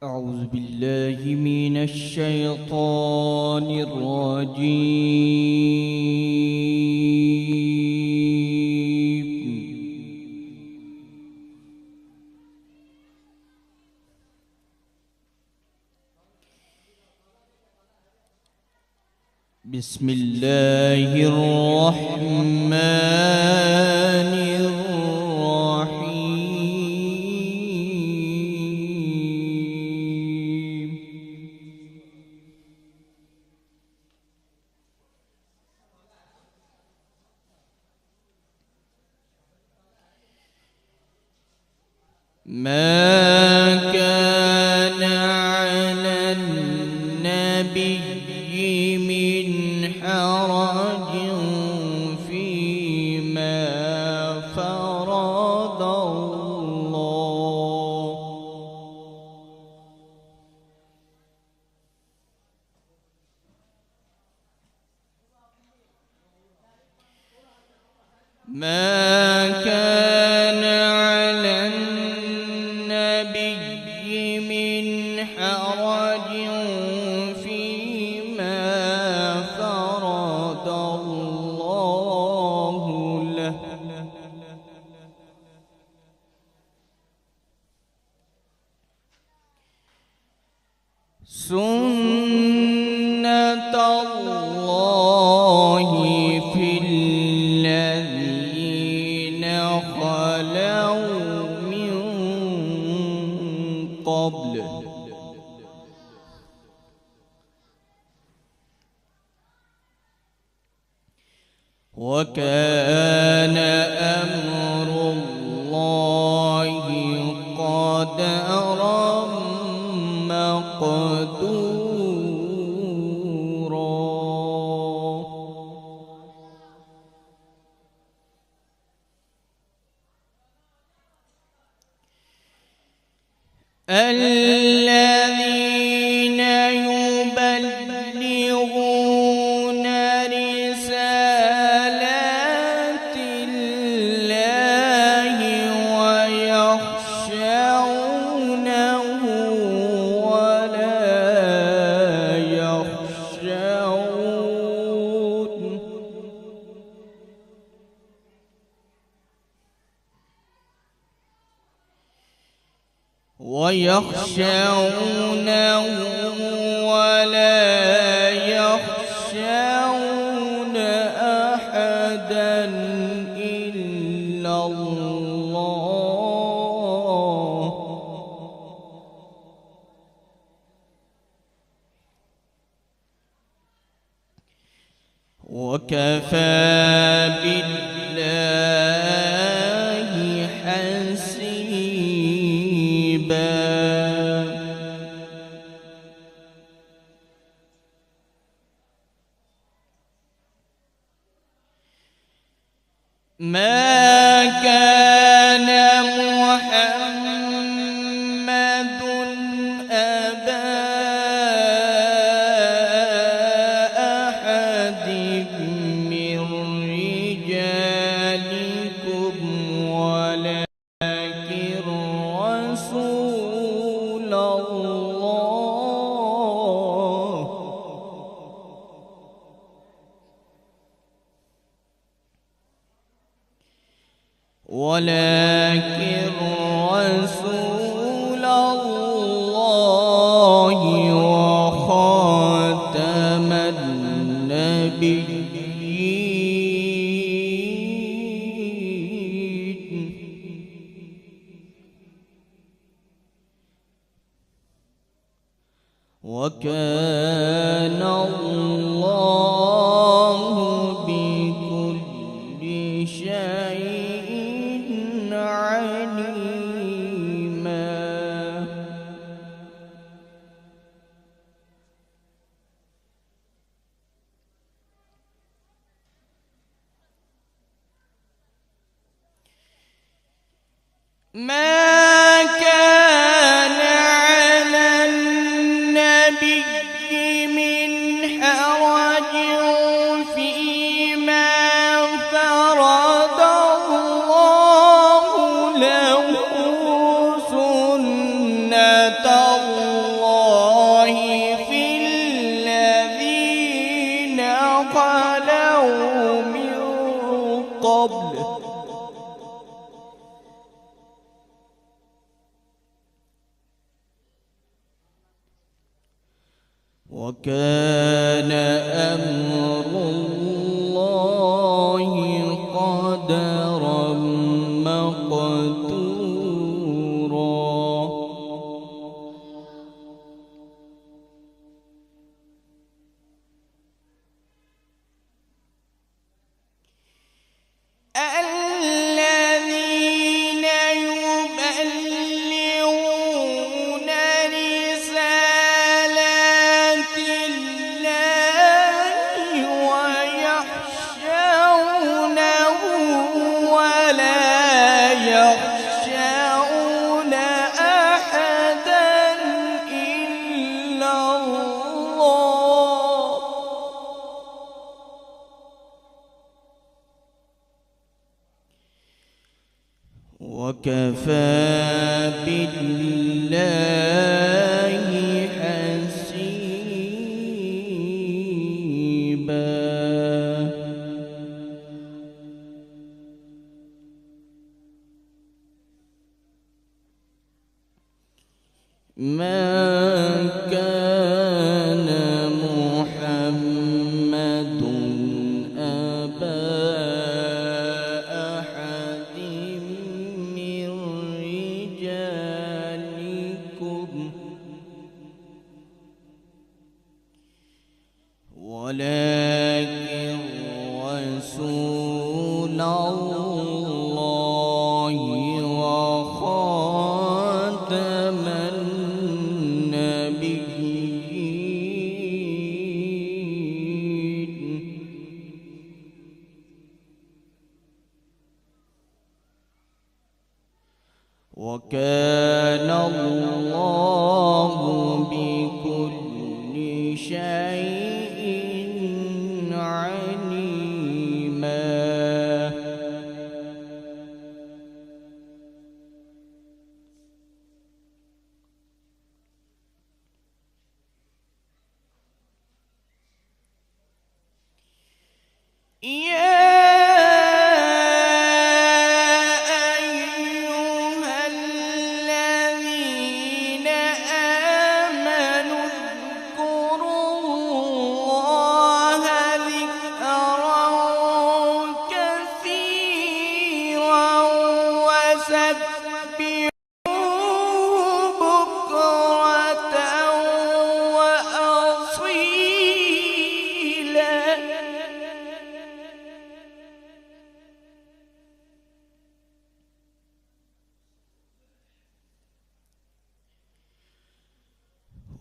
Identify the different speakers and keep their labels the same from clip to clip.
Speaker 1: أعوذ بالله من الشيطان الرجيم. بسم الله الرحمن الرحيم. ما كان على النبي من حرج فيما فرض الله. ما كان على النبي من حرج فيما فرض الله له. سنة الله في الذين خلوا من قبل. وكان أمر الله قدرا مقدورا. الذين يبلغون رسالات الله ويخشونه ولا يخشون أحدا إلا الله. وكفى بالله حسيبا. ما كان محمد أبا أحد من رجالكم ولكن رسول الله. ولكن رسول الله وخاتم النبيين. وكان الله بكل شيء عليما. ما كان على النبي من حرج فيما فرض الله له. سنة الله في الذين خلوا من قبل وكان أمر الله قدرا مقدورا الذين يبلغون رسالات الله ويخشونه ولا يخشون أحدا إلا الله وكفى بالله حسيبا ما كان محمد أبا أحد من رجالكم ولكن رسول الله وخاتم النبيين وكان الله بكل شيء عليما يا أيها الذين آمنوا اذكروا الله ذكرا كثيرا وسبحوه بكرة وأصيلا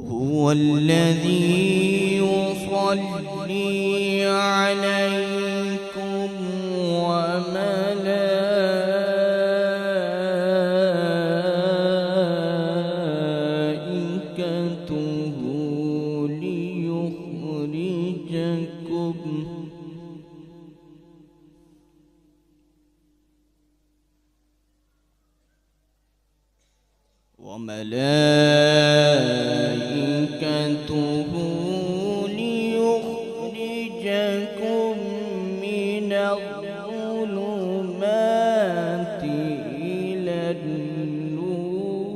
Speaker 1: هو الذي يصلي عليكم وملائكته ليخرجكم ليخرجكم من الظلمات إلى النور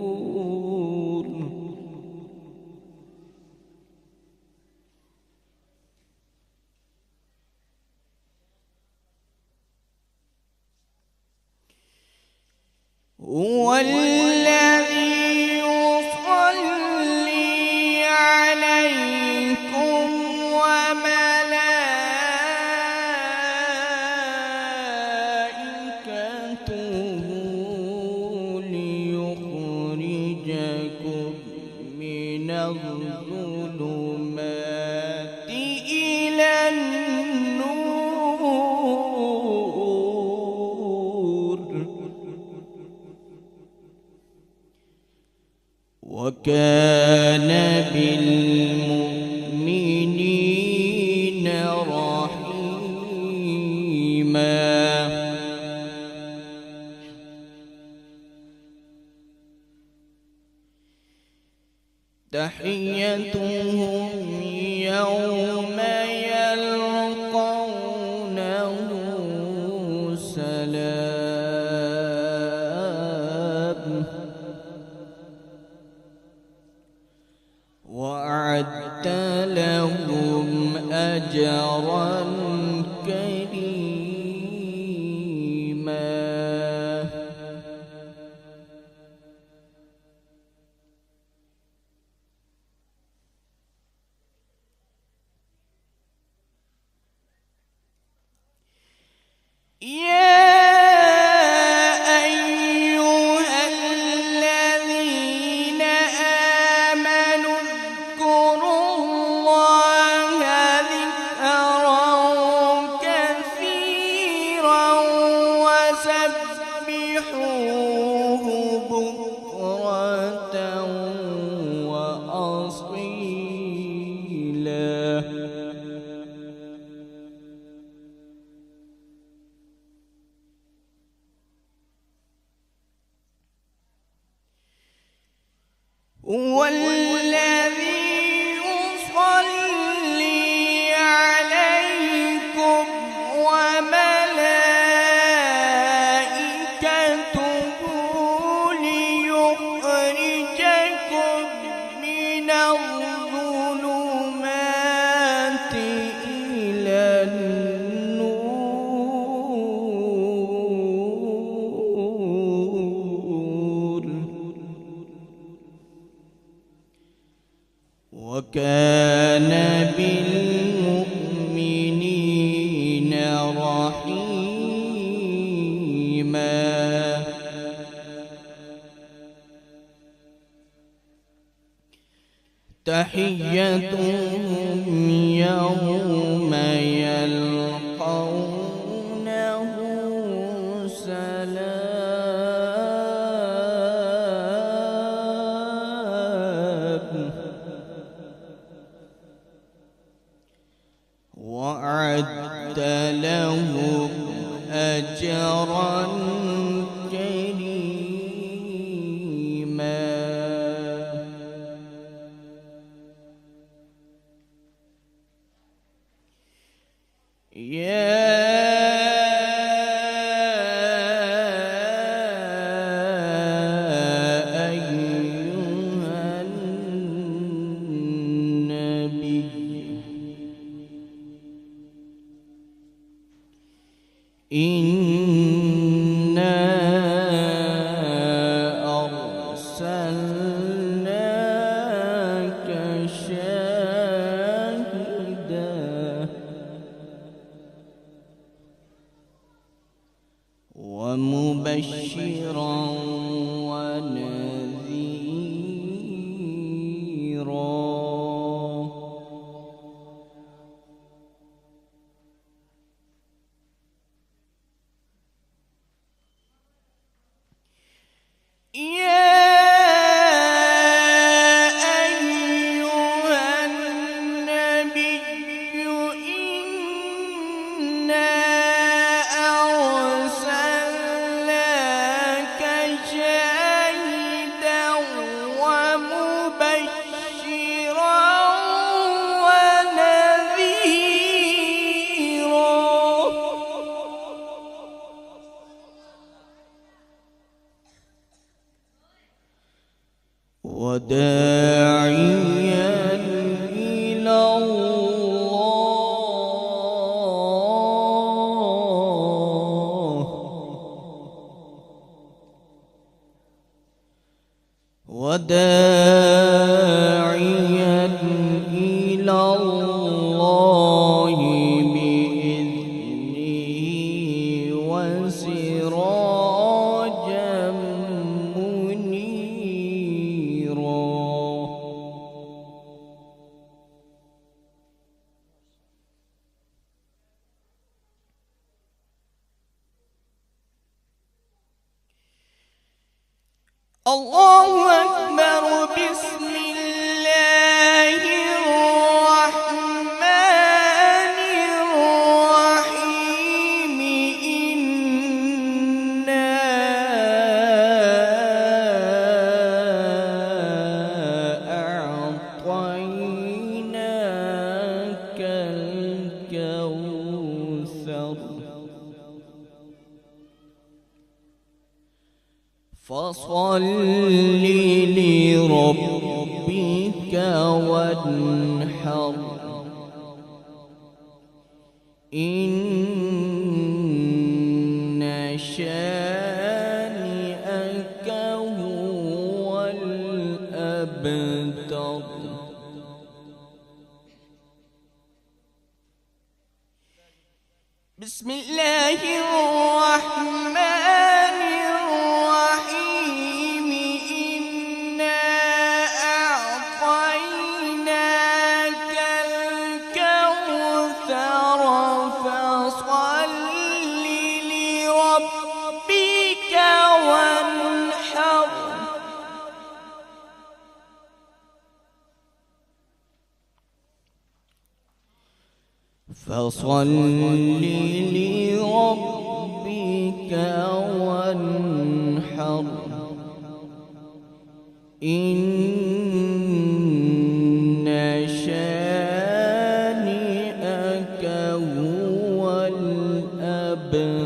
Speaker 1: هو الذي يصلي عليكم وملائكته ليخرجكم من الظلمات إلى النور وكان بالمؤمنين رحيما تحيتهم يوم يلقونه سلام وأعدت لهم أجرا كريما. والذي يصلي عليكم وملائكته ليخرجكم من الظلمات إلى وكان بالمؤمنين رحيما. تحيتهم يوم يلقونه سلام وأعد لهم أجرا كريما. إنا أرسلناك شاهدا ومبشرا ونذيرا. وداعيا إلى الله وداعيا إلى الله بإذنه وسراجا منيرا. الله أكبر. بسم الله الرحمن الرحيم. إنا أعطيناك فصل لربك وانحر إن شانئك هو الأبتر. بسم الله الرحمن الرحيم إنا أعطيناك الكوثر فصل لربك وانحر فصل لربك وانحر إن شانئك هو الأبتر.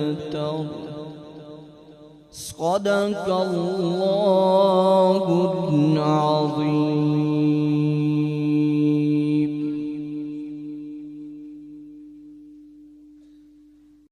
Speaker 1: صدق الله